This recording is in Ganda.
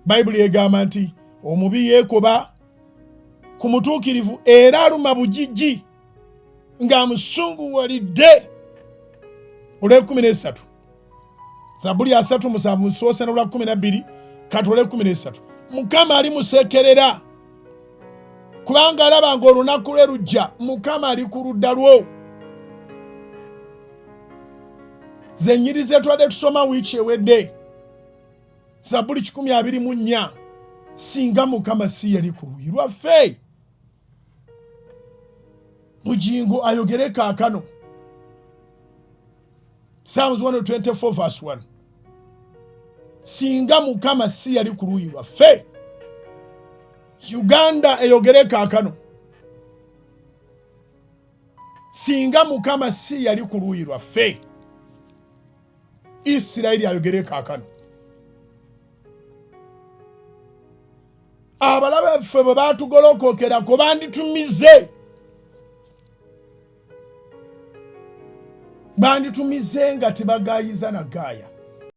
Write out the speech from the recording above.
bayibuli egamba nti omubi yeekoba ku mutuukirivu era aluma bujjijji ng'amusunguwalidde. Olw'ekumi Zabuli 3:7 nsoose n'olwa12 kati olw'ekumi Mukama ali musekerera kubanga alaba ng'olunaku lwe lujja. Mukama ali ku ludda lwo. Ze nnyiri ze twadde tusoma wiiki ewedde Zabuli 24 singa Mukama si yali ku luuyi lwaffe. Bujjingo ayogere kaakano. Psalms 124:1 singa Mukama si yali ku luuyi lwaffe. Uganda eyogere kaakano. Singa Mukama si yali ku luuyi lwaffe. Isirayiri ayogere kaakano. Abalabe ffe bwe baatugolokokerako banditumize nga tebagaayiza na gaaya.